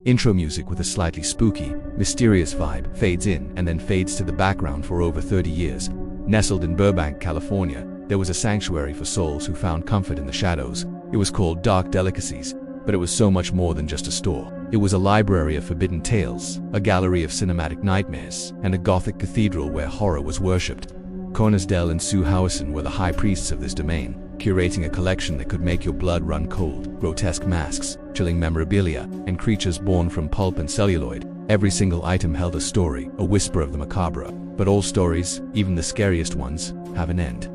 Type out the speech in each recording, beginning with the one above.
Intro music with a slightly spooky, mysterious vibe fades in and then fades to the background for over 30 years. Nestled in Burbank, California, there was a sanctuary for souls who found comfort in the shadows. It was called Delicacies, but it was so much more than just a store. It was a library of forbidden tales, a gallery of cinematic nightmares, and a Gothic cathedral where horror was worshipped. Corners Del and Sue Howison were the high priests of this domain, curating a collection that could make your blood run cold. Grotesque masks, chilling memorabilia, and creatures born from pulp and celluloid. Every single item held a story, a whisper of the macabre. But all stories, even the scariest ones, have an end.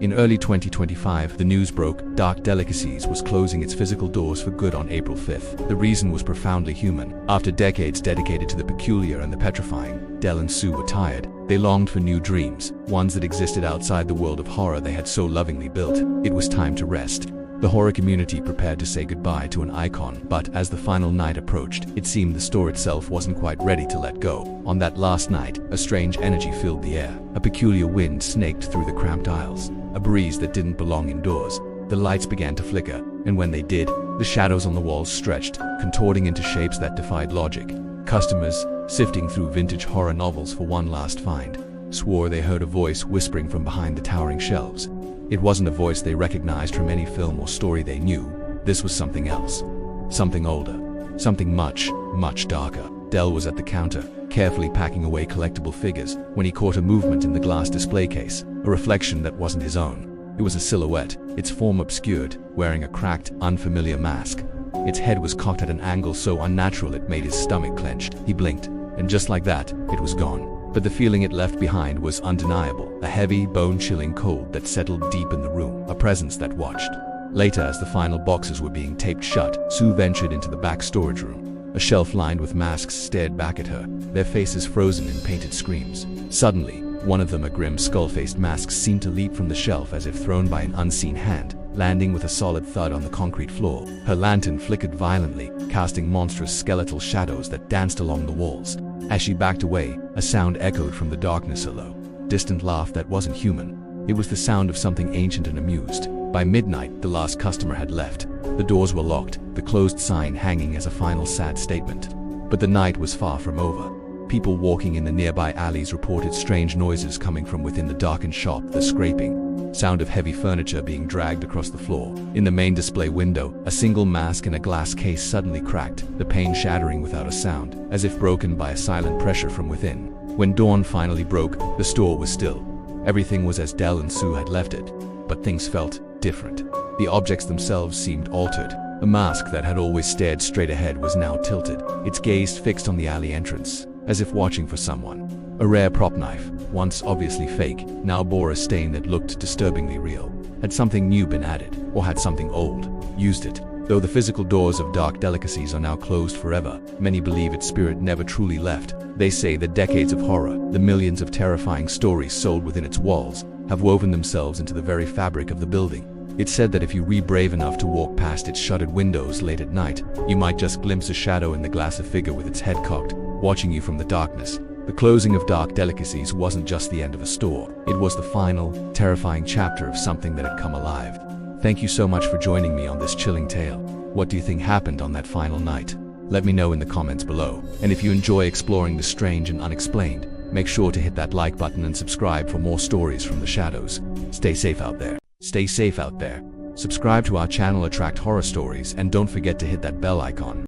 In early 2025, the news broke Delicacies was closing its physical doors for good on April 5th. The reason was profoundly human. After decades dedicated to the peculiar and the petrifying, Del and Sue were tired. They longed for new dreams, ones that existed outside the world of horror they had so lovingly built. It was time to rest. The horror community prepared to say goodbye to an icon, but as the final night approached, it seemed the store itself wasn't quite ready to let go. On that last night, a strange energy filled the air. A peculiar wind snaked through the cramped aisles, a breeze that didn't belong indoors. The lights began to flicker, and when they did, the shadows on the walls stretched, contorting into shapes that defied logic. Customers, sifting through vintage horror novels for one last find, swore they heard a voice whispering from behind the towering shelves. It wasn't a voice they recognized from any film or story they knew. This was something else. Something older. Something much, much darker. Del was at the counter, carefully packing away collectible figures, when he caught a movement in the glass display case, a reflection that wasn't his own. It was a silhouette, its form obscured, wearing a cracked, unfamiliar mask. Its head was cocked at an angle so unnatural it made his stomach clench. He blinked, and just like that, it was gone. But the feeling it left behind was undeniable, a heavy, bone-chilling cold that settled deep in the room, a presence that watched. Later, as the final boxes were being taped shut, Sue ventured into the back storage room. A shelf lined with masks stared back at her, their faces frozen in painted screams. Suddenly, one of them, a grim, skull-faced mask, seemed to leap from the shelf as if thrown by an unseen hand, landing with a solid thud on the concrete floor. Her lantern flickered violently, casting monstrous skeletal shadows that danced along the walls. As she backed away, a sound echoed from the darkness, a low, distant laugh that wasn't human. It was the sound of something ancient and amused. By midnight, the last customer had left. The doors were locked, the closed sign hanging as a final sad statement. But the night was far from over. People walking in the nearby alleys reported strange noises coming from within the darkened shop, the scraping sound of heavy furniture being dragged across the floor. In the main display window, a single mask in a glass case suddenly cracked, the pane shattering without a sound, as if broken by a silent pressure from within. When dawn finally broke, the store was still. Everything was as Del and Sue had left it, but things felt different. The objects themselves seemed altered. The mask that had always stared straight ahead was now tilted, its gaze fixed on the alley entrance, as if watching for someone. A rare prop knife, once obviously fake, now bore a stain that looked disturbingly real. Had something new been added, or had something old used it? Though the physical doors of Delicacies are now closed forever, many believe its spirit never truly left. They say the decades of horror, the millions of terrifying stories sold within its walls, have woven themselves into the very fabric of the building. It's said that if you were brave enough to walk past its shuttered windows late at night, you might just glimpse a shadow in the glass, a figure with its head cocked, watching you from the darkness. The closing of Delicacies wasn't just the end of a store. It was the final, terrifying chapter of something that had come alive. Thank you so much for joining me on this chilling tale. What do you think happened on that final night? Let me know in the comments below. And if you enjoy exploring the strange and unexplained, make sure to hit that like button and subscribe for more stories from the shadows. Stay safe out there. Stay safe out there. Subscribe to our channel, Attract Horror Stories, and don't forget to hit that bell icon.